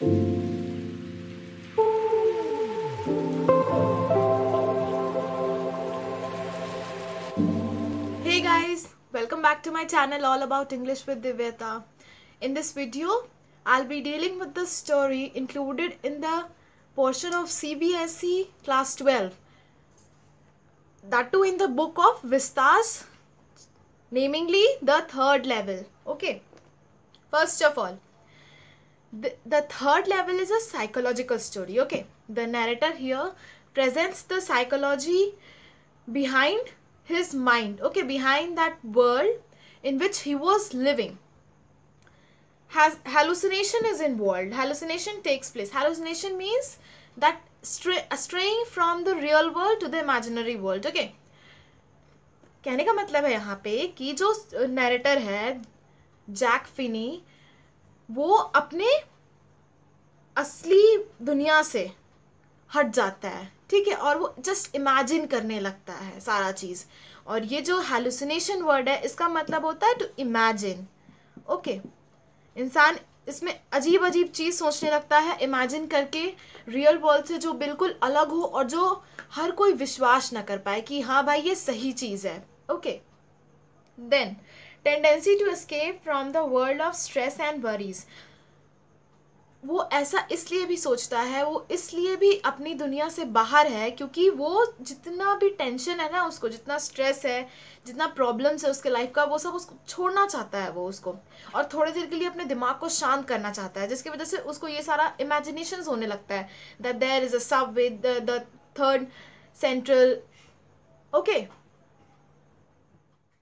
Hey guys, welcome back to my channel all about English with Divyata. In this video, I'll be dealing with the story included in the portion of CBSE class 12. That too in the book of Vistas, namely the third level. Okay, first of all, the third level is a psychological story. Okay, the narrator here presents the psychology behind his mind, okay, behind that world in which he was living. Has hallucination is involved. Hallucination takes place. Hallucination means that straying from the real world to the imaginary world. Okay, कहने का मतलब है यहाँ पे कि जो narrator है Jack Finney, वो अपने असली दुनिया से हट जाता है, ठीक है, और वो जस्ट इमेजिन करने लगता है सारा चीज़. और ये जो हेलुसिनेशन वर्ड है, इसका मतलब होता है टू इमेजिन. ओके, इंसान इसमें अजीब अजीब चीज़ सोचने लगता है, इमेजिन करके रियल वर्ल्ड से जो बिल्कुल अलग हो और जो हर कोई विश्वास ना कर पाए कि हाँ भाई ये सही चीज़ है. Okay, then tendency to escape from the world of stress and worries. वो ऐसा इसलिए भी सोचता है, वो इसलिए भी अपनी दुनिया से बाहर है क्योंकि वो जितना भी टेंशन है ना, उसको जितना स्ट्रेस है, जितना प्रॉब्लम्स है उसके लाइफ का, वो सब उसको छोड़ना चाहता है वो उसको, और थोड़ी देर के लिए अपने दिमाग को शांत करना चाहता है, जिसकी वजह से उसको ये सारा इमेजिनेशंस होने लगता है that there is a subway, the third central. Okay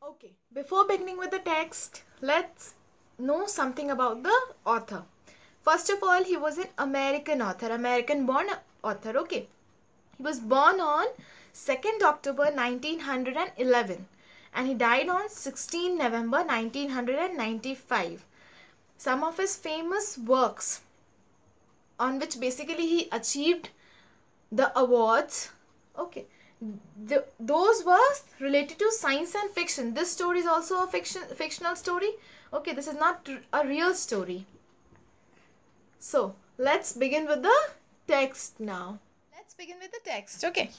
okay, before beginning with the text, let's know something about the author. First of all, he was an American author, American-born author, okay. He was born on 2nd October 1911 and he died on 16 November 1995. Some of his famous works on which basically he achieved the awards, okay, those were related to science and fiction. This story is also a fictional story, okay, this is not a real story. So, let's begin with the text now. Let's begin with the text, okay.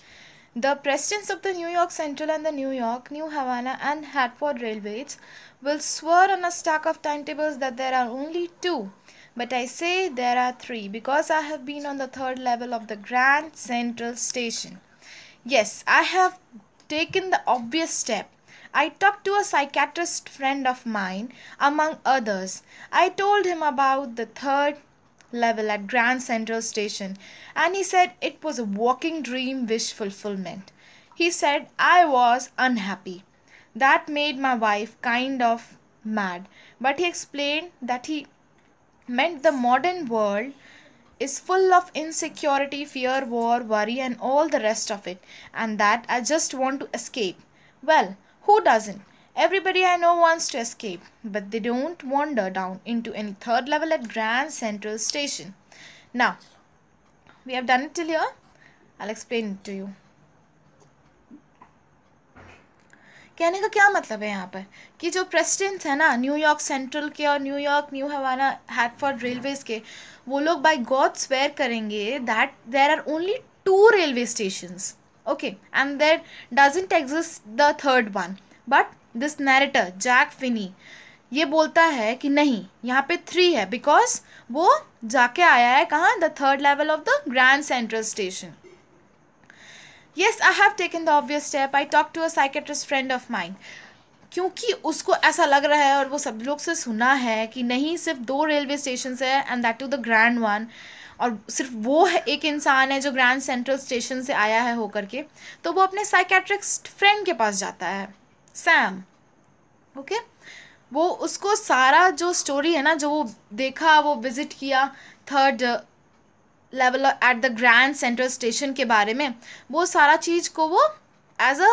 The presidents of the New York Central and the New York, New Havana and Hartford railways will swear on a stack of timetables that there are only two. But I say there are three because I have been on the third level of the Grand Central Station. Yes, I have taken the obvious step. I talked to a psychiatrist friend of mine, among others. I told him about the third level at Grand Central Station and he said it was a walking dream wish fulfillment. He said I was unhappy. That made my wife kind of mad, but he explained that he meant the modern world is full of insecurity, fear, war, worry and all the rest of it, and that I just want to escape. Well, who doesn't? Everybody I know wants to escape, but they don't wander down into any third level at Grand Central Station. Now, we have done it till here. I'll explain it to you. कहने का क्या मतलब है यहाँ पर कि जो presidents है ना न्यूयॉर्क सेंट्रल के और New York, New Haven, Hartford railways के, वो लोग बाय गॉड स्वेयर करेंगे that there are only two railway stations, okay, and there doesn't exist the third one. But this narrator Jack Finney ये बोलता है कि नहीं, यहाँ पे 3 है बिकॉज वो जाके आया है कहाँ, the third level of the grand central station. Yes, I have taken the obvious step. I talked to a psychiatrist friend of mine. क्योंकि उसको ऐसा लग रहा है और वो सब लोग से सुना है कि नहीं, सिर्फ 2 रेलवे स्टेशन है and that too the grand one, और सिर्फ वो है एक इंसान है जो ग्रैंड सेंट्रल स्टेशन से आया है होकर के, तो वो अपने साइकेट्रिस्ट फ्रेंड के पास जाता है, सैम, ओके. वो उसको सारा जो स्टोरी है ना, जो वो देखा, वो विजिट किया third level at the grand central station के बारे में, वो सारा चीज़ को वो as a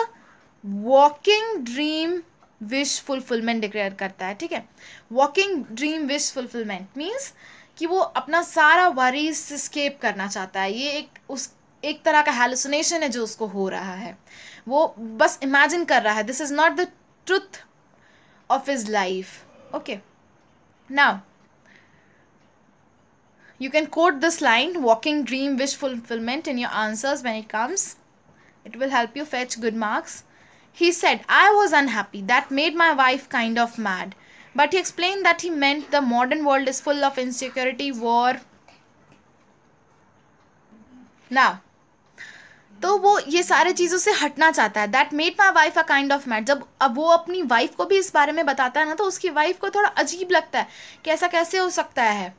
walking dream wish fulfilment declare करता है, ठीक है. Walking dream wish fulfilment means कि वो अपना सारा वरीज से स्केप करना चाहता है. ये एक तरह का हेलुसिनेशन है जो उसको हो रहा है, वो बस इमेजिन कर रहा है. This is not the truth of his life, okay. Now You can quote this line, walking dream wish fulfillment, in your answers when it comes. It will help you fetch good marks. He said, I was unhappy. That made my wife kind of mad. But he explained that he meant the modern world is full of insecurity, war. Now, तो वो ये सारे चीज़ों से हटना चाहता है. That made my wife a kind of mad. जब अब वो अपनी वाइफ को भी इस बारे में बताता है ना, तो उसकी वाइफ को थोड़ा अजीब लगता है कि ऐसा कैसे हो सकता है.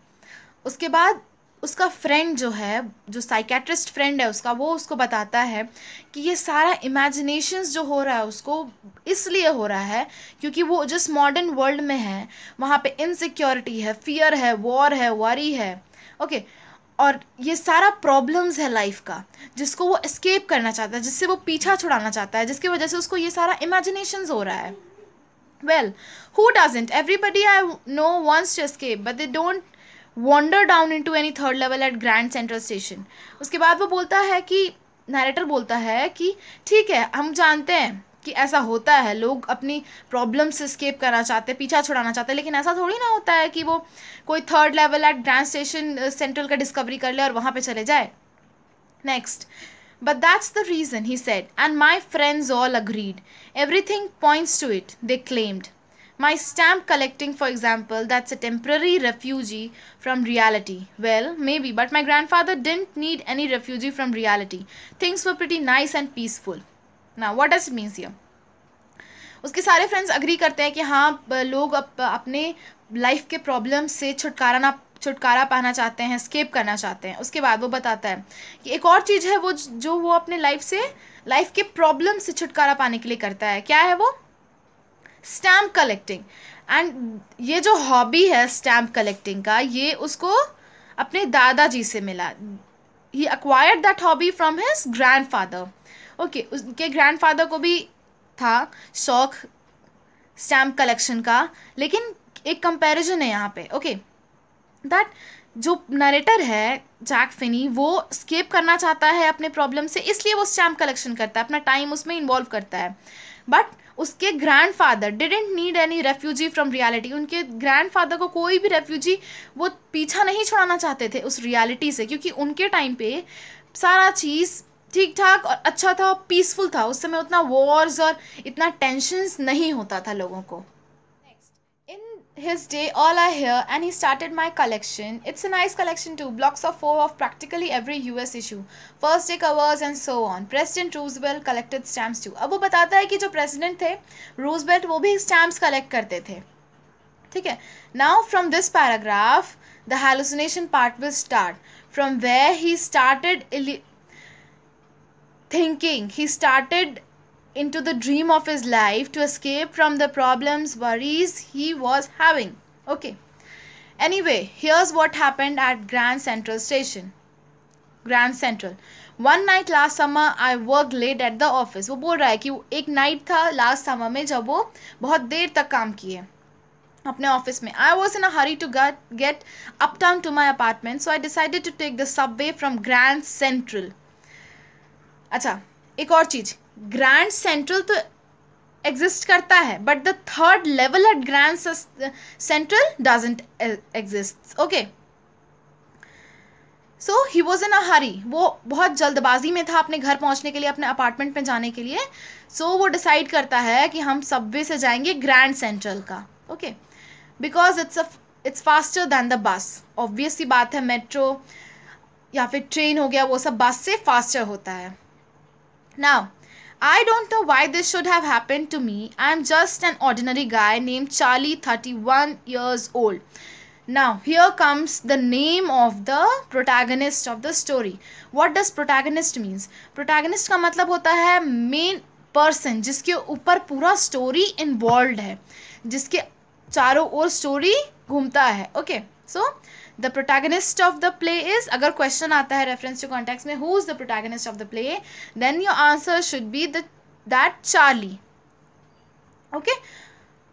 उसके बाद उसका फ्रेंड जो है, जो साइकेट्रिस्ट फ्रेंड है उसका, वो उसको बताता है कि ये सारा इमेजिनेशंस जो हो रहा है उसको इसलिए हो रहा है क्योंकि वो जिस मॉडर्न वर्ल्ड में है वहाँ पे इनसिक्योरिटी है, फियर है, वॉर है, वरी है. ओके, और ये सारा प्रॉब्लम्स है लाइफ का जिसको वो एस्केप करना चाहता है, जिससे वो पीछा छुड़ाना चाहता है, जिसकी वजह से उसको ये सारा इमेजिनेशंस हो रहा है. Well, who doesn't? Everybody I know wants to escape but they don't wander down into any third level at Grand Central Station. उसके बाद वो बोलता है कि नरेटर बोलता है कि ठीक है, हम जानते हैं कि ऐसा होता है, लोग अपनी प्रॉब्लम से स्केप करना चाहते हैं, पीछा छुड़ाना चाहते हैं, लेकिन ऐसा थोड़ी ना होता है कि वो कोई third level at grand station central का डिस्कवरी कर ले और वहाँ पे चले जाए. Next, but that's the reason, he said, and my friends all agreed. Everything points to it, they claimed. My stamp collecting, for example, that's a temporary refugee from reality. Well, maybe, but my grandfather didn't need any refugee from reality. Things were pretty nice and peaceful. Now, what does it mean here? उसके सारे friends agree करते हैं कि हाँ, लोग अपने life के problem से छुटकारा पाना चाहते हैं, स्केप करना चाहते हैं. उसके बाद वो बताता है कि एक और चीज़ है वो जो वो अपने लाइफ के प्रॉब्लम से छुटकारा पाने के लिए करता है. क्या है वो? Stamp collecting. एंड ये जो हॉबी है स्टैम्प कलेक्टिंग का, ये उसको अपने दादाजी से मिला. He acquired that hobby from his grandfather. Okay, उसके ग्रैंडफादर को भी था शौक स्टैम्प कलेक्शन का, लेकिन एक कंपैरिजन है यहाँ पे. ओके, दैट जो नरेटर है जैक फिनी, वो स्केप करना चाहता है अपने प्रॉब्लम से, इसलिए वो स्टैम्प कलेक्शन करता है, अपना टाइम उसमें इन्वॉल्व करता है. बट उसके grandfather didn't need any refugee from reality. उनके ग्रैंडफादर को कोई भी रेफ्यूजी वो पीछा नहीं छुड़ाना चाहते थे उस रियलिटी से, क्योंकि उनके टाइम पे सारा चीज़ ठीक ठाक और अच्छा था, पीसफुल था. उस समय उतना वॉर्स और इतना टेंशन्स नहीं होता था लोगों को. His day, all I hear, and he started my collection. It's a nice collection too, blocks of 4 of practically every US issue, first day covers and so on. President Roosevelt collected stamps too. अब वो बताता है कि जो president थे Roosevelt, वो भी stamps collect करते थे. ठीक है. Now from this paragraph the hallucination part will start, from where he started thinking. He started into the dream of his life to escape from the problems, worries he was having. Okay. Anyway, here's what happened at Grand Central Station. Grand Central. One night last summer I worked late at the office. वो बोल रहा है कि एक night था last summer में जब वो बहुत देर तक काम किए अपने ऑफिस में. I was in a hurry to get uptown to my apartment, so I decided to take the subway from Grand Central. अच्छा, एक और चीज़, ग्रैंड सेंट्रल तो एग्जिस्ट करता है, but the third level at Grand Central doesn't exist. Okay, so he was in a hurry. वो बहुत जल्दबाजी में था अपने घर पहुंचने के लिए, अपने अपार्टमेंट में जाने के लिए. सो वो डिसाइड करता है कि हम सबवे से जाएंगे ग्रैंड सेंट्रल का. Okay, because it's faster than the bus. Obvious सी बात है, मेट्रो या फिर ट्रेन हो गया, वो सब बस से फास्टर होता है. Now I don't know why this should have happened to me. I'm just an ordinary guy named Charlie, 31 years old. Now, here comes the name of the protagonist of the story. What does protagonist means? Protagonist का मतलब होता है main person, जिसके ऊपर पूरा story involved है, जिसके चारों ओर story घूमता है. Okay, so the protagonist of the play is, अगर question आता है reference to context में, who is the protagonist of the play, then your answer should be that Charlie. Okay,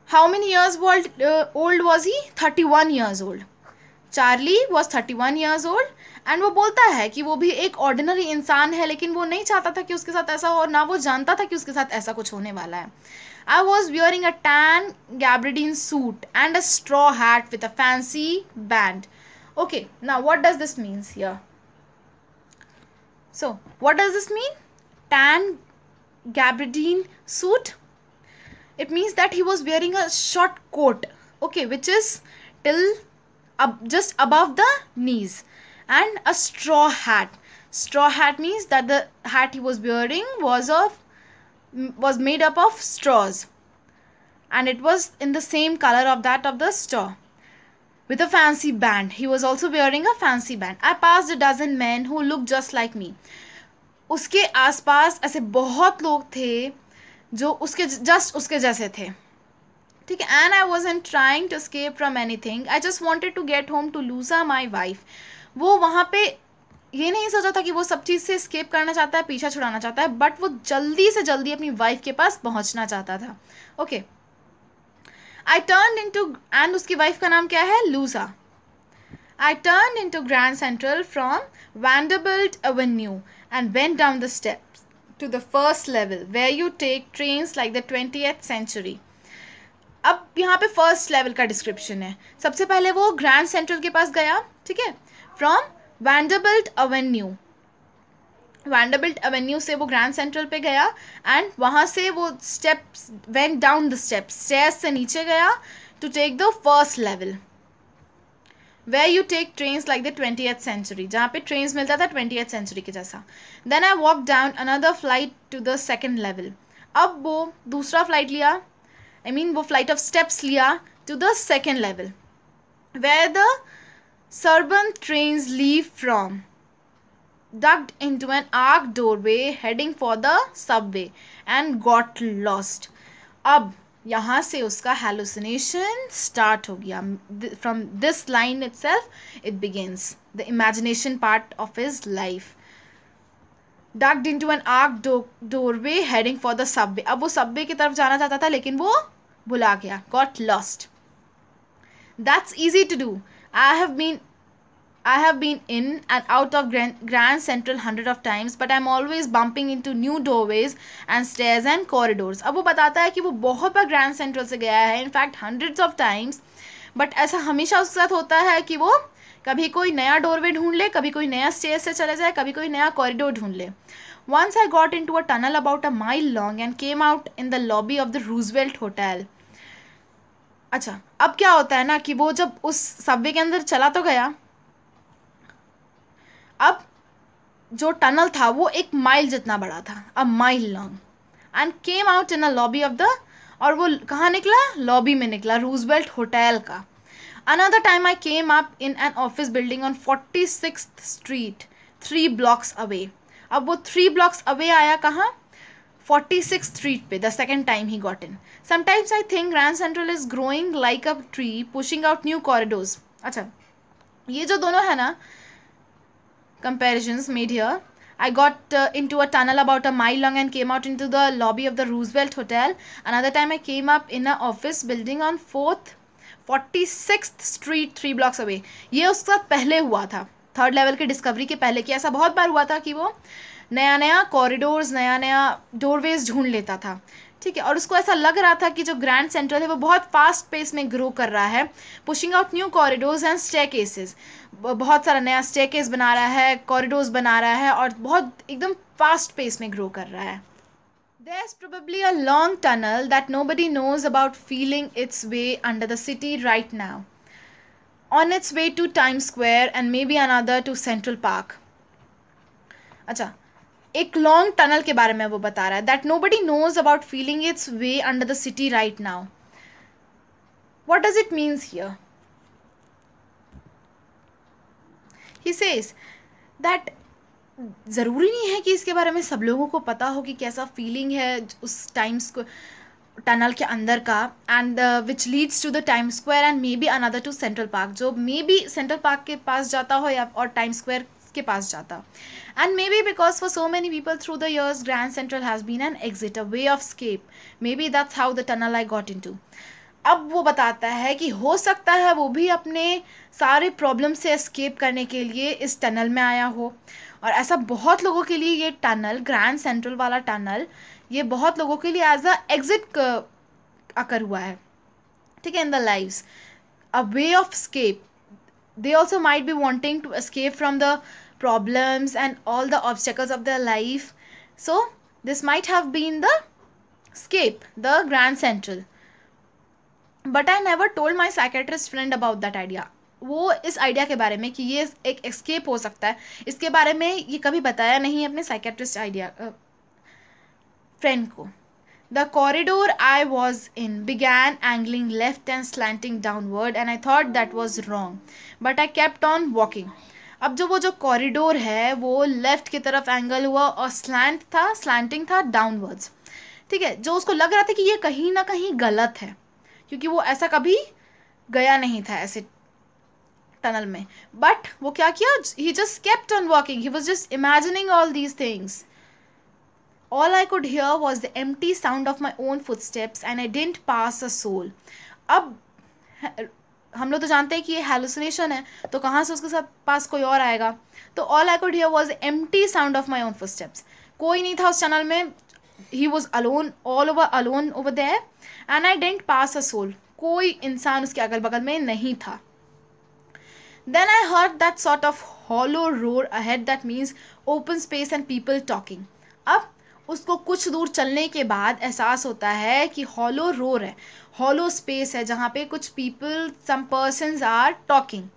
how many years old was he? 31 years old. Charlie was 31 years old. and वो बोलता है कि वो भी एक ordinary इंसान है, लेकिन वो नहीं चाहता था कि उसके साथ ऐसा हो, और ना वो जानता था कि उसके साथ ऐसा कुछ होने वाला है. I was wearing a tan gabardine suit and a straw hat with a fancy band. Okay, now what does this means here? So what does this mean? Tan gabardine suit. It means that he was wearing a short coat, okay, which is till just above the knees, and a straw hat. Straw hat means that the hat he was wearing was made up of straws, and it was in the same color of that of the straw, with a fancy band. He was also wearing a fancy band. I passed a dozen men who looked just like me. उसके आसपास ऐसे बहुत लोग थे जो उसके just उसके जैसे थे, ठीक है. And I wasn't trying to escape from anything, I just wanted to get home to Louisa my wife. वो वहाँ पे ये नहीं सोचा था कि वो सब चीज़ से escape करना चाहता है, पीछा छुड़ाना चाहता है, बट वो जल्दी से जल्दी अपनी वाइफ के पास पहुँचना चाहता था. Okay, I turn into, and उसकी वाइफ का नाम क्या है? लूजा. I turned into Grand Central from Vanderbilt Avenue and went down the steps to the first level where you take trains like the 20th century. अब यहाँ पे first level का description है. सबसे पहले वो ग्रैंड सेंट्रल के पास गया, ठीक है, from Vanderbilt Avenue. Vanderbilt Avenue से वो ग्रैंड सेंट्रल पे गया, एंड वहाँ से वो steps went down the steps, stairs से नीचे गया to take the first level where you take trains like the 20th century, जहाँ पे ट्रेन्स मिलता था 20th century के जैसा. Then I walked down another flight to the second level. अब वो दूसरा फ्लाइट लिया, वो फ्लाइट ऑफ स्टेप्स लिया to the second level where the suburban trains leave from, ducked into an arched doorway heading for the subway and got lost. अब यहाँ से उसका हेलुसिनेशन स्टार्ट हो गया. From this line itself it begins the imagination part of his life. Ducked into an arch doorway heading for the subway. अब वो Subway की तरफ जाना चाहता था लेकिन वो भुला गया, got lost. That's easy to do. I have been in and out of Grand Central hundred of times, but I'm always bumping into new doorways and stairs and corridors. अब वो बताता है कि वो बहुत बार ग्रैंड सेंट्रल से गया है, in fact hundreds of times, but ऐसा हमेशा उसके साथ होता है कि वो कभी कोई नया डोरवे ढूंढ ले, कभी कोई नया स्टेयर से चले जाए, कभी कोई नया कॉरिडोर ढूंढ ले. Once I got into a tunnel about a mile long and came out in the lobby of the Roosevelt Hotel. अच्छा, अब क्या होता है ना कि वो जब उस सबवे के अंदर चला तो गया, अब जो टनल था वो 1 माइल जितना बड़ा था, अ mile long, and came out in a lobby of the, और वो कहाँ निकला? लॉबी में निकला, रूजवेल्ट होटल का. Another time I came up in an office building on 46th street 3 blocks away. अब वो 3 blocks अवे आया कहाँ? 46th स्ट्रीट पे. The second time he got in. Sometimes I think grand central is growing like a tree pushing out new corridors. अच्छा, ये जो दोनों है ना comparisons made here. I got into a tunnel about a mile long and came out into the lobby of the Roosevelt Hotel. Another time I came up in an office building on 46th Street 3 blocks away. ये उसके साथ पहले हुआ था, third level की discovery के पहले, कि ऐसा बहुत बार हुआ था कि वो नया नया कॉरिडोर्स, नया नया डोरवेज ढूंढ लेता था, ठीक है. और उसको ऐसा लग रहा था कि जो ग्रैंड सेंट्रल है वो बहुत फास्ट पेस में ग्रो कर रहा है, pushing out new corridors and staircases. बहुत सारा नया स्टेयरकेस बना रहा है, कॉरिडोर्स बना रहा है, और बहुत एकदम फास्ट पेस में ग्रो कर रहा है. There's probably a long tunnel that nobody knows about feeling its way under the city right now, on its way to Times Square and maybe another to Central Park. अच्छा, एक long tunnel के बारे में वो बता रहा है, that nobody knows about feeling its way under the city right now. What does it means here? He says that ज़रूरी नहीं है कि इसके बारे में सब लोगों को पता हो कि कैसा फीलिंग है उस टाइम्स को टनल के अंदर का, and which leads to the Time Square and maybe another to Central Park, जो मे बी सेंट्रल पार्क के पास जाता हो या और टाइम स्क्वायर के पास जाता. And maybe because for so many people through the years Grand Central has been an exit, a way of escape. Maybe that's how the tunnel I got into. अब वो बताता है कि हो सकता है वो भी अपने सारे प्रॉब्लम से एस्केप करने के लिए इस टनल में आया हो, और ऐसा बहुत लोगों के लिए ये टनल, ग्रैंड सेंट्रल वाला टनल, ये बहुत लोगों के लिए एज अ एग्जिट अकर हुआ है, ठीक है, in the lives, a way of escape. they also might be wanting to escape from the problems and all the obstacles of their life. So this might have been the escape, the Grand Central. But I never told my psychiatrist friend about that idea. वो इस idea के बारे में कि ये एक escape हो सकता है, इसके बारे में ये कभी बताया नहीं अपने साइकेट्रिस्ट आइडिया फ्रेंड को. The corridor I was in began angling left and slanting downward and I thought that was wrong. But I kept on walking. अब जो कॉरिडोर है वो लेफ्ट की तरफ एंगल हुआ और स्लैंटिंग था डाउनवर्ड्स. ठीक है, जो उसको लग रहा था कि ये कहीं ना कहीं गलत है क्योंकि वो ऐसा कभी गया नहीं था ऐसे टनल में. बट वो क्या किया, he just kept on walking. He was just imagining all these things. All I could hear was the empty sound of my own footsteps and I didn't pass a soul. अब हम लोग तो जानते हैं कि ये hallucination है, तो कहाँ से उसके साथ पास कोई और आएगा. तो all I could hear was the empty sound of my own footsteps. कोई नहीं था उस टनल में. He was alone, alone over there and I didn't pass a soul. कोई इंसान उसके अगल बगल में नहीं था. Then I heard that sort of hollow roar ahead that means open space and people talking. अब उसको कुछ दूर चलने के बाद एहसास होता है कि हॉलो रोर है, हॉलो स्पेस है जहाँ पे कुछ people, some persons are talking.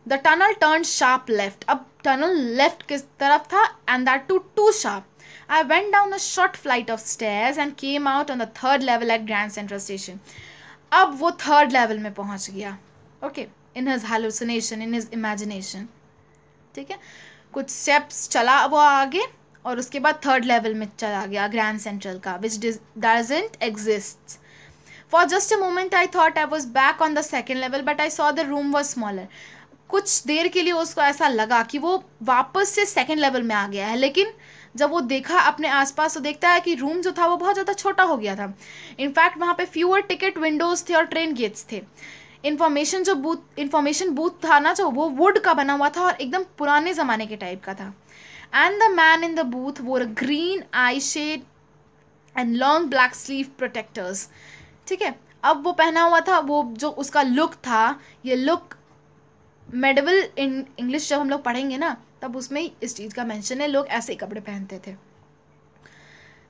The tunnel turn sharp left. अब टनल लेफ्ट की तरफ था and that too sharp. I went down a short flight of stairs and came out on the third level at Grand Central Station. अब वो third level में पहुंच गया. Okay, in his hallucination, in his imagination. ठीक है, कुछ steps चला वो आगे और उसके बाद थर्ड लेवल में चला गया ग्रैंड सेंट्रल का, विच doesn't exist. For just a moment I thought I was back on the second level but I saw the room was smaller. कुछ देर के लिए उसको ऐसा लगा कि वो वापस से सेकेंड लेवल में आ गया है, लेकिन जब वो देखा अपने आसपास तो देखता है कि रूम जो था वो बहुत ज़्यादा छोटा हो गया था. इनफैक्ट वहाँ पे फ्यूअर टिकट विंडोज थे और ट्रेन गेट्स थे. इन्फॉर्मेशन बूथ था ना जो, वो वुड का बना हुआ था और एकदम पुराने ज़माने के टाइप का था. And the man in the booth wore a green eye shade and long black sleeve protectors. ठीक है, अब वो पहना हुआ था, वो जो उसका लुक था, ये लुक मेडिवल इन इंग्लिश जब हम लोग पढ़ेंगे ना तब उसमें इस चीज़ का मेंशन है, लोग ऐसे ही कपड़े पहनते थे.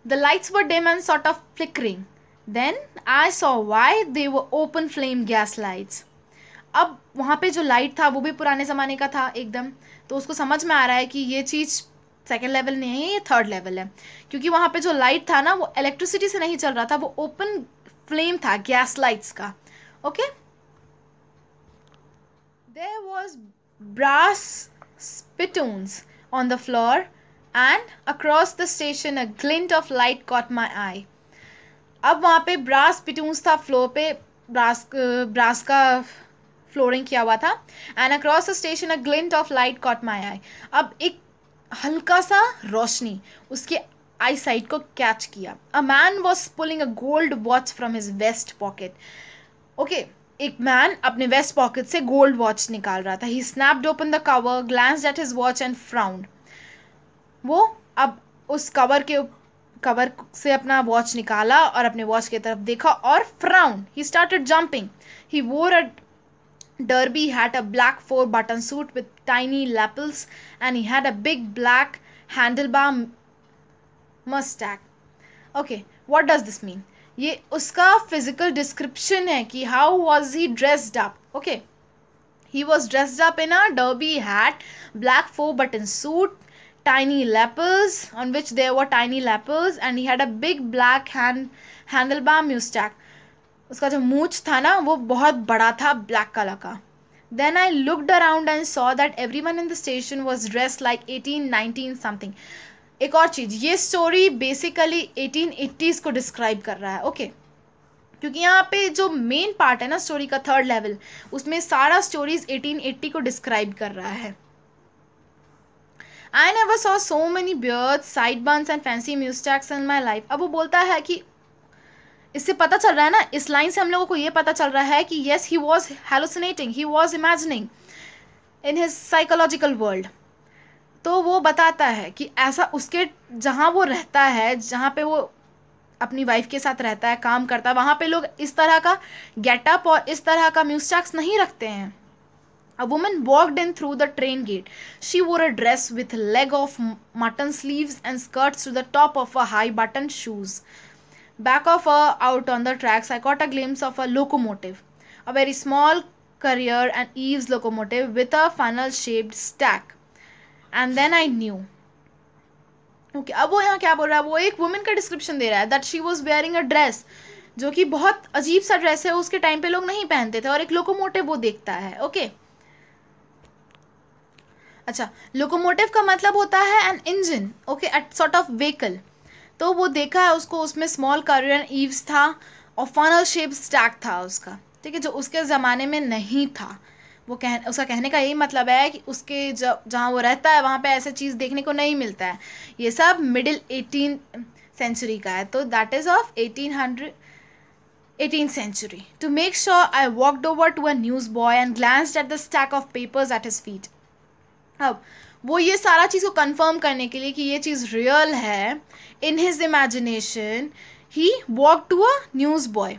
The lights were dim and sort of flickering. Then I saw why they were open flame gas lights. अब वहाँ पे जो लाइट था वो भी पुराने ज़माने का था एकदम, तो उसको समझ में आ रहा है कि ये चीज़ सेकेंड लेवल नहीं है, ये थर्ड लेवल है, क्योंकि वहाँ पे जो लाइट था ना वो इलेक्ट्रिसिटी से नहीं चल रहा था, वो ओपन फ्लेम था गैस लाइट्स का. Okay, there was brass spittoons on the floor and across the station a glint of light caught my eye. अब वहाँ पे ब्रास पिटून्स था फ्लोर पे, ब्रास का फ्लोरिंग किया हुआ था. And across the station a glint of light caught my eye. अब एक हल्का सा रोशनी उसके आई साइट को कैच किया. A man was pulling a gold watch from his vest pocket. Okay, एक मैन अपने वेस्ट पॉकेट से गोल्ड वॉच निकाल रहा था. He snapped open the cover, glanced at his watch and frowned. वो अब उस कवर से अपना वॉच निकाला और अपने वॉच की तरफ देखा और frowned. He started jumping. He wore a derby hat, a black 4-button suit with tiny lapels, and he had a big black handlebar mustache. Okay, what does this mean? ये उसका physical description है कि how was he dressed up. Okay, he was dressed up in a derby hat, black 4-button suit, tiny lapels on which there were tiny lapels, and he had a big black handlebar mustache. उसका जो मूछ था ना वो बहुत बड़ा था, black colour का. Then I looked around and saw that everyone in the station was dressed like 1819 something. एक और चीज़, ये स्टोरी बेसिकली 1880s को डिस्क्राइब कर रहा है. ओके, क्योंकि यहाँ पे जो मेन पार्ट है ना स्टोरी का, थर्ड लेवल, उसमें सारा स्टोरीज 1880 को डिस्क्राइब कर रहा है. I never saw so many beards, sideburns and fancy mustaches in my life. अब वो बोलता है कि इससे पता चल रहा है ना, इस लाइन से हम लोगों को ये पता चल रहा है कि yes, he was hallucinating, he was imagining in his psychological world. तो वो बताता है कि ऐसा उसके जहाँ वो रहता है, जहाँ पे वो अपनी वाइफ के साथ रहता है, काम करता है, वहाँ पे लोग इस तरह का गेटअप और इस तरह का म्यूस्टैक्स नहीं रखते हैं. A woman walked in through the train gate. She wore a dress with leg of mutton sleeves and skirts to the top of her high-buttoned shoes. Back of her, out on the tracks, I caught a glimpse of a locomotive, a very small carrier and eaves locomotive with a funnel-shaped stack. And then I knew. Okay, अब वो यहाँ क्या बोल रहा है, वो एक women का डिस्क्रिप्शन दे रहा है that she was wearing a dress, जो कि बहुत अजीब सा ड्रेस है, उसके टाइम पे लोग नहीं पहनते थे, और एक लोकोमोटिव वो देखता है. ओके अच्छा, लोकोमोटिव का मतलब होता है an engine. Okay, at sort of vehicle. तो वो देखा है उसको, उसमें स्मॉल कैरियर ईव्स था और फनल शेप स्टैक था उसका. ठीक है, जो उसके ज़माने में नहीं था. वो उसका कहने का यही मतलब है कि उसके जहाँ वो रहता है वहाँ पे ऐसे चीज़ देखने को नहीं मिलता है. ये सब मिडिल 18th सेंचुरी का है, तो that is of 18th century. To make sure, I walked over to a newsboy and glanced at the stack of papers at his feet. अब वो ये सारा चीज़ को कंफर्म करने के लिए कि ये चीज़ रियल है, in his imagination he walk to a news boy,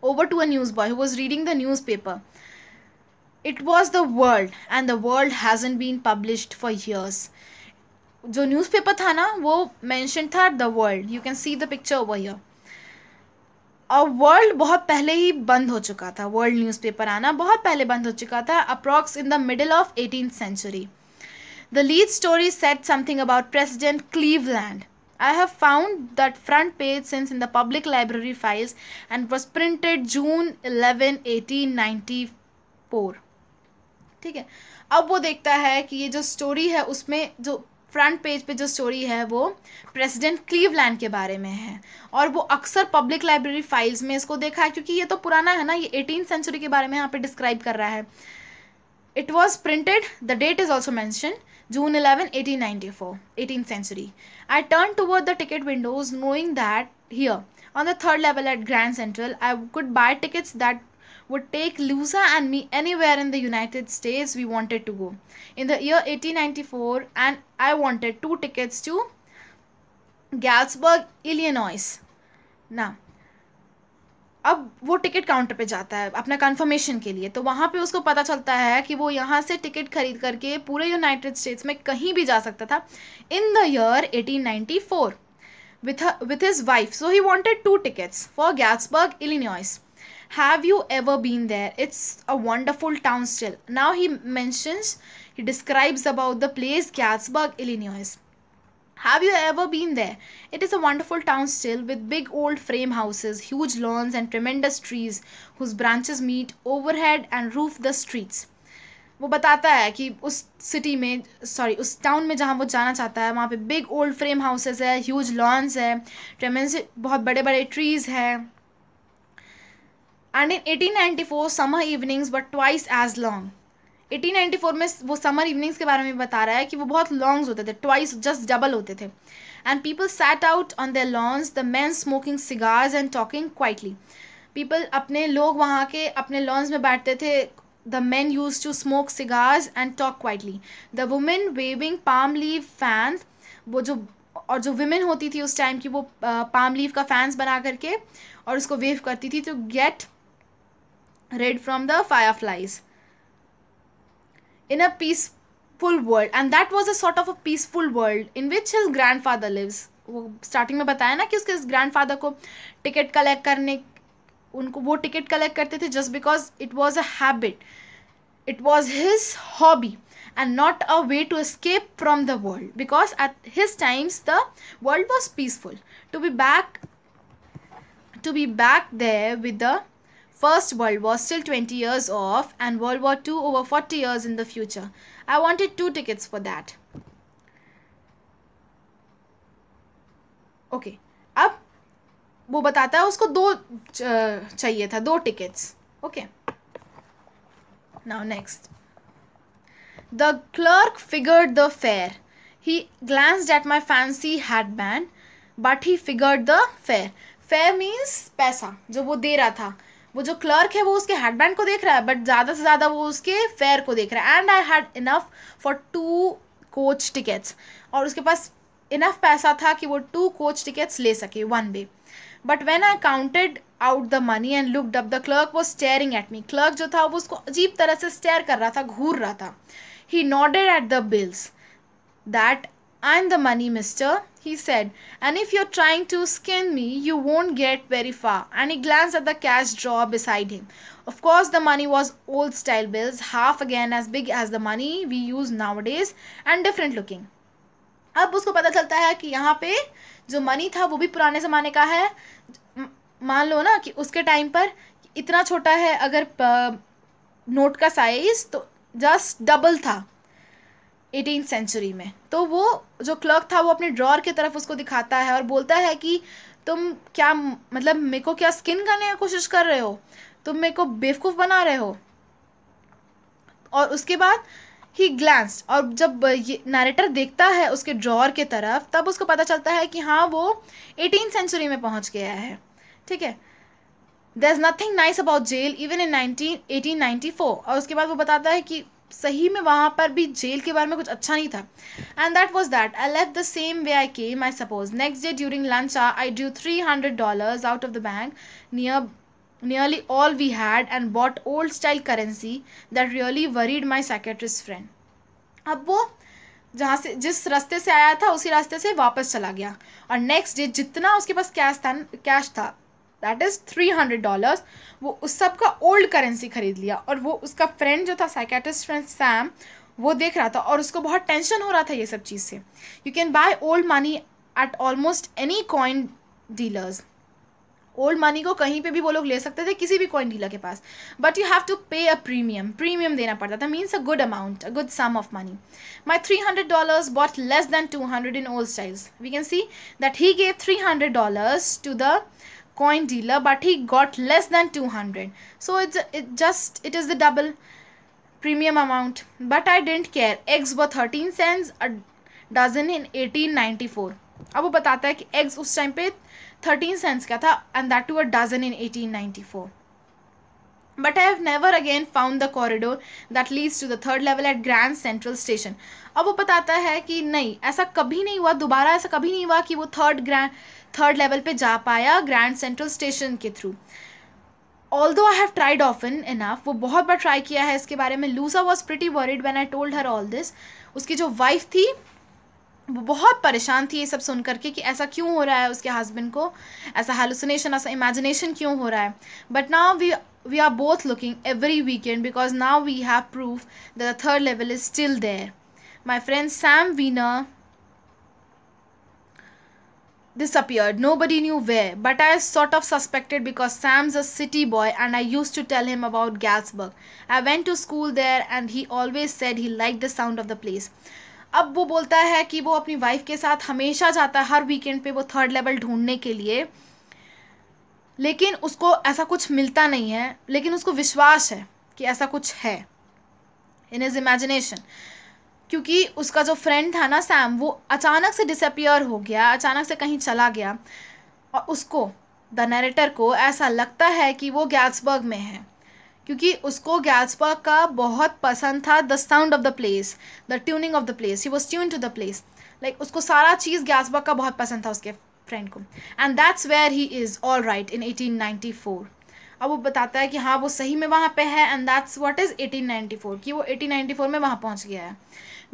over to a news boy who was reading the newspaper. It was the world and the world hasn't been published for years. जो newspaper था ना वो mention था the world. You can see the picture over here. और world बहुत पहले ही बंद हो चुका था, वर्ल्ड न्यूज़पेपर आना बहुत पहले बंद हो चुका था, approx in the middle of 18th century. The lead story said something about President Cleveland. I have found that front page since in the public library files and was printed June 11, 1894. ठीक है, अब वो देखता है कि ये जो story है उसमें जो फ्रंट पेज पे जो स्टोरी है वो प्रेसिडेंट क्लीवलैंड के बारे में है, और वो अक्सर पब्लिक लाइब्रेरी फाइल्स में इसको देखा है, क्योंकि ये तो पुराना है ना, ये 18th century के बारे में यहाँ पे डिस्क्राइब कर रहा है. It was printed, the date is also mention, June 11, 1894, 18th century. I turned toward the ticket windows knowing that here, on the third level at Grand Central, I could buy tickets that would take Lusa and me anywhere in the United States we wanted to go. In the year 1894, and I wanted 2 tickets to Galesburg, Illinois. Now, अब वो ticket counter पे जाता है अपना confirmation के लिए, तो वहाँ पे उसको पता चलता है कि वो यहाँ से टिकट खरीद करके पूरे यूनाइटेड स्टेट्स में कहीं भी जा सकता था in the year 1894 with his wife. So he wanted 2 tickets for Galesburg, Illinois. Have you ever been there? It's a wonderful town still. Now he describes about the place Galesburg, Illinois. Have you ever been there? It is a wonderful town still with big old frame houses, huge lawns and tremendous trees whose branches meet overhead and roof the streets. वो बताता है कि उस city में, उस town में जहाँ वो जाना चाहता है वहाँ पे बिग ओल्ड फ्रेम हाउसेस है, ह्यूज लॉन्स है, ट्रेमेंडस बहुत बड़े बड़े ट्रीज है. And in 1894 summer evenings were twice as long. 1894 में वो समर इवनिंग्स के बारे में बता रहा है कि वो बहुत लॉन्ग्स होते थे, ट्वाइस जस्ट डबल होते थे. And people sat out on their lawns, the man smoking cigars and talking quietly. People अपने लोग वहाँ के अपने लॉन्स में बैठते थे. The man use to smoke cigars and talk quietly. The women waving palm leave fans, वो जो विमेन होती थी उस टाइम की, वो पाम लीव का फैंस बना करके और उसको वेव करती थी to get rid from the fireflies. In a peaceful world, and that was a sort of a peaceful world in which his grandfather lives. वो स्टार्टिंग में बताया ना कि उसके ग्रैंडफादर को टिकट कलेक्ट करने, उनको वो टिकट कलेक्ट करते थे just because it was a habit, it was his hobby and not a way to escape from the world, because at his times the world was peaceful. To be back there with the First World War still 20 years off and World War II over 40 years in the future. I wanted 2 tickets for that. Okay. अब वो बताता है उसको 2 चाहिए था, 2 tickets. Okay. Now next. The clerk figured the fare. He glanced at my fancy hatband, but he figured the fare. Fare means पैसा जो वो दे रहा था. वो जो क्लर्क है वो उसके हेडबैंड को देख रहा है, बट ज़्यादा से ज़्यादा वो उसके फेयर को देख रहा है. And I had enough for 2 coach tickets. और उसके पास इनफ पैसा था कि वो 2 कोच टिकट्स ले सके 1 way. But when I counted out the money and looked up, the clerk was staring at me. Clerk जो था वो उसको अजीब तरह से स्टेयर कर रहा था, घूर रहा था. He nodded at the bills. That I'm the money, mister, he said, and if you're trying to skin me, you won't get very far. And he glanced at the cash drawer beside him. Of course, the money was old style bills, half again as big as the money we use nowadays, and different looking. अब उसको पता चलता है कि यहाँ पे जो money था वो भी पुराने ज़माने का है. मान लो ना कि उसके टाइम पर इतना छोटा है, अगर नोट का साइज तो जस्ट डबल था 18th सेंचुरी में. तो वो जो क्लर्क था वो अपने ड्रॉर की तरफ उसको दिखाता है और बोलता है कि तुम क्या, मतलब मेरे को क्या स्किन करने की कोशिश कर रहे हो, तुम मेरे को बेवकूफ़ बना रहे हो. और उसके बाद ही ग्लैंस्ड, और जब ये नरेटर देखता है उसके ड्रॉर की तरफ तब उसको पता चलता है कि हाँ वो 18th सेंचुरी में पहुंच गया है. ठीक है. There is nothing nice about jail even in 1894. और उसके बाद वो बताता है कि सही में वहाँ पर भी जेल के बारे में कुछ अच्छा नहीं था. And that was that. I left the same way I came, I suppose. Next day during lunch I drew $300 out of the bank, nearly all we had, and bought old style currency that really worried my psychiatrist friend. अब वो जहाँ से जिस रास्ते से आया था उसी रास्ते से वापस चला गया और नेक्स्ट डे जितना उसके पास कैश था दैट इज़ $300, वो उस सब का ओल्ड करेंसी खरीद लिया. और वो उसका फ्रेंड जो था साइकियाट्रिस्ट फ्रेंड सैम, वो देख रहा था और उसको बहुत टेंशन हो रहा था ये सब चीज़ से. You can by old money at almost any coin dealers. Old money को कहीं पे भी वो लोग ले सकते थे, किसी भी कॉइन डीलर के पास. But you have to pay a premium देना पड़ता था. Means a good amount, a good sum of money. My $300 bought less than 200 in old styles. We can see that he gave $300 to the coin dealer, but he got less than 200. So it is the double premium amount. But I didn't care. Eggs were 13 cents a dozen in 1894. अब वो बताता है कि eggs उस time पे 13 cents का था, and that to a dozen in 1894. But I have never again found the corridor that leads to the third level at Grand Central Station. अब वो बताता है कि नहीं, ऐसा कभी नहीं हुआ, दोबारा ऐसा कभी नहीं हुआ कि वो थर्ड लेवल पे जा पाया ग्रैंड सेंट्रल स्टेशन के through. Although I have tried often enough, वो बहुत बार ट्राई किया है इसके बारे में. Louisa was pretty worried when I told her all this. उसकी जो वाइफ थी वो बहुत परेशान थी ये सब सुन करके कि ऐसा क्यों हो रहा है उसके हस्बैंड को, ऐसा हेलुसिनेशन, ऐसा इमेजिनेशन क्यों हो रहा है. But now we are both looking every weekend because now we have proof that the third level is still there. My friend Sam Wiener disappeared. Nobody knew where, but I sort of suspected because Sam's a city boy and I used to tell him about Galsburg. I went to school there and he always said he liked the sound of the place. अब वो बोलता है कि वो अपनी wife के साथ हमेशा जाता है हर वीकेंड पे वो थर्ड लेवल ढूंढने के लिए, लेकिन उसको ऐसा कुछ मिलता नहीं है. लेकिन उसको विश्वास है कि ऐसा कुछ है इन हिज इमेजिनेशन, क्योंकि उसका जो फ्रेंड था ना सैम, वो अचानक से डिसअपियर हो गया, अचानक से कहीं चला गया. और उसको, द नरेटर को, ऐसा लगता है कि वो गैल्सबर्ग में है, क्योंकि उसको गैल्सबर्ग का बहुत पसंद था. The sound of the place, the tuning of the place, he was tune to the place. Like उसको सारा चीज़ गैल्सबर्ग का बहुत पसंद था उसके फ्रेंड को. And that's where he is all right in 1894. अब वो बताता है कि हाँ वो सही में वहाँ पे है. एंड दैट्स व्हाट इज़ 1894, कि वो 1894 में वहाँ पहुँच गया है.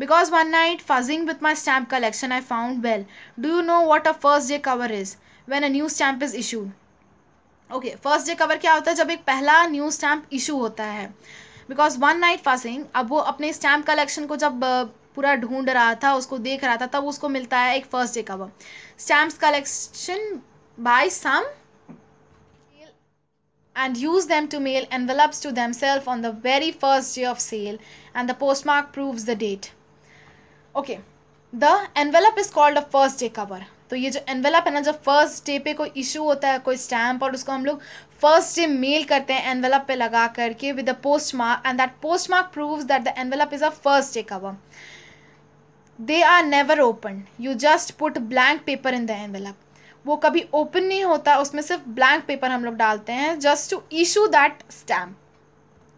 Because one night fudging with my stamp collection I found, well, do you know what a first day cover is when a new stamp is issued. Okay, first day cover क्या होता है? जब एक पहला न्यू स्टैम्प इशू होता है. Because one night fudging, अब वो अपने स्टैम्प कलेक्शन को जब पूरा ढूंढ रहा था, उसको देख रहा था, तब उसको मिलता है एक first day cover. Stamps collection buy some and use them to mail envelopes to themselves on the very first day of sale, and the postmark proves the date. Okay, the envelope is called a first day cover. तो ये जो envelope है ना, जब first day पे कोई issue होता है कोई स्टैम्प, और उसको हम लोग फर्स्ट डे मेल करते हैं एनवेलप पे लगा करके with the post mark, and that post mark proves that the envelope is a first day cover. They are never open, you just put blank paper in the envelope. वो कभी open नहीं होता, उसमें सिर्फ blank paper हम लोग डालते हैं just to issue that stamp.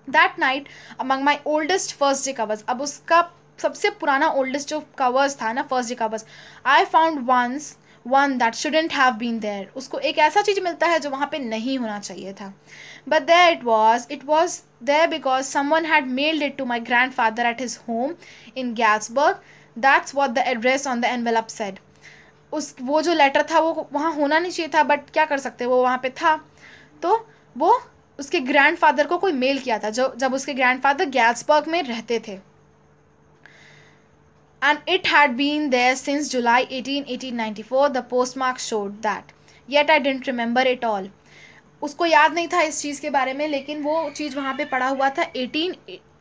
That night among my oldest first day covers, अब उसका सबसे पुराना ओल्डेस्ट जो कवर्स था ना, first day covers, I found once one that shouldn't have been there. उसको एक ऐसा चीज़ मिलता है जो वहाँ पे नहीं होना चाहिए था. But there it was there because someone had mailed it to my grandfather at his home in Galesburg. That's what the address on the envelope said. वो जो लेटर था वो वहाँ होना नहीं चाहिए था, बट क्या कर सकते, वो वहाँ पे था. तो वो उसके ग्रैंडफादर को कोई मेल किया था जब उसके ग्रैंडफादर गैल्सबर्ग में रहते थे. And it had been there since July 18, 1894. The postmark showed that. Yet I didn't remember it all. उसको याद नहीं था इस चीज़ के बारे में, लेकिन वो चीज़ वहाँ पे पड़ा हुआ था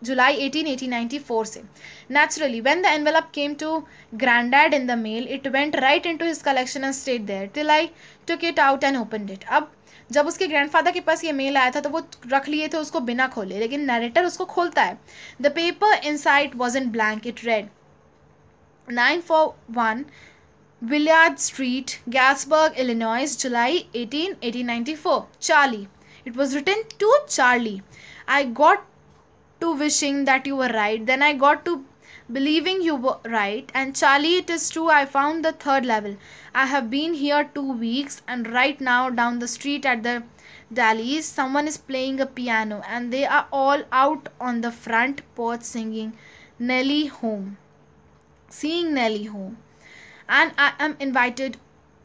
July 18, 1894 से. Naturally, when the envelope came to Grandad in the mail, it went right into his collection and stayed there till I took it out and opened it. अब जब उसके ग्रैंडफादर के पास ये मेल आया था तो वो रख लिए थे उसको बिना खोले, लेकिन नरेटर उसको खोलता है. The paper inside wasn't blank. It read 941 Willard Street, Galesburg, Illinois, July 18, 1894. Charlie. It was written to Charlie. I got to wishing that you were right. Then I got to believing you were right. And Charlie, it is true, I found the third level. I have been here 2 weeks, and right now down the street at the Dallies, someone is playing a piano, and they are all out on the front porch singing Nellie home. Seeing Nellie home. And I am invited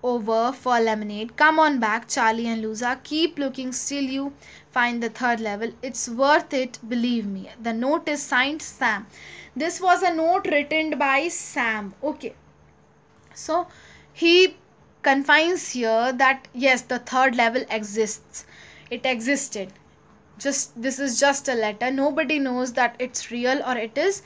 over for lemonade. Come on back, Charlie and Luza. Keep looking, still you find the third level. It's worth it, believe me. The note is signed Sam. This was a note written by Sam. Okay. So he confines here that yes, the third level exists. It existed. This is just a letter. Nobody knows that it's real or it is.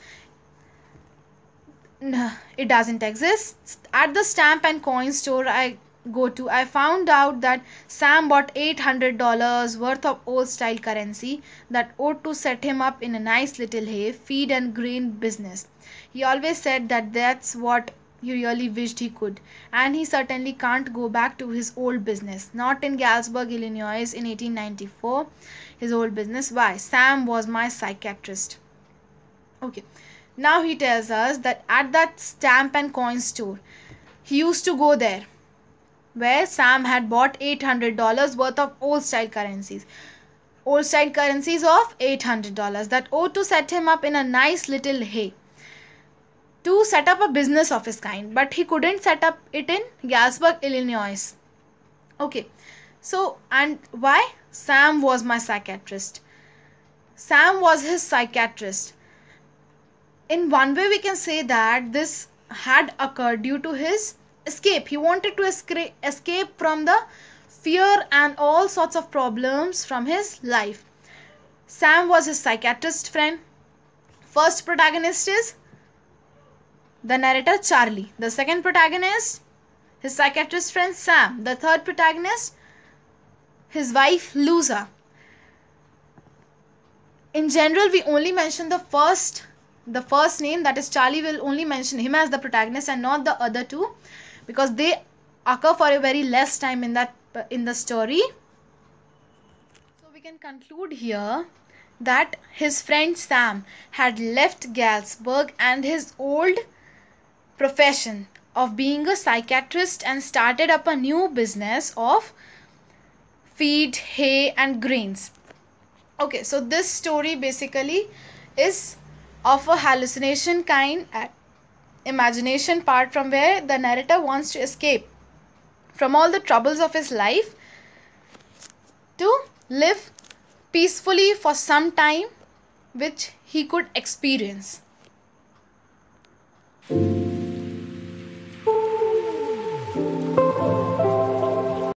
No, it doesn't exist. At the stamp and coin store I go to, I found out that Sam bought $800 worth of old style currency that ought to set him up in a nice little hay, feed and grain business. He always said that that's what he really wished he could, and he certainly can't go back to his old business. Not in Galesburg, Illinois in 1894. His old business. Why? Sam was my psychiatrist. Okay. Now he tells us that at that stamp and coin store, he used to go there, where Sam had bought $800 worth of old style currencies. Old style currencies of $800 that ought to set him up in a nice little hay. To set up a business of his kind, but he couldn't set up it in Galesburg, Illinois. Okay, so and why? Sam was my psychiatrist. Sam was his psychiatrist. In one way we can say that this had occurred due to his escape. He wanted to escape from the fear and all sorts of problems from his life. Sam was his psychiatrist friend. First protagonist is the narrator Charlie. The second protagonist, his psychiatrist friend Sam. The third protagonist, his wife Luza. In general, we only mention the first name, that is Charlie. Will only mention him as the protagonist and not the other two, because they occur for a very less time in the story. So we can conclude here that his friend Sam had left Galesburg and his old profession of being a psychiatrist and started up a new business of feed, hay and grains. Okay, so this story basically is of a hallucination kind imagination part, from where the narrator wants to escape from all the troubles of his life to live peacefully for some time, which he could experience.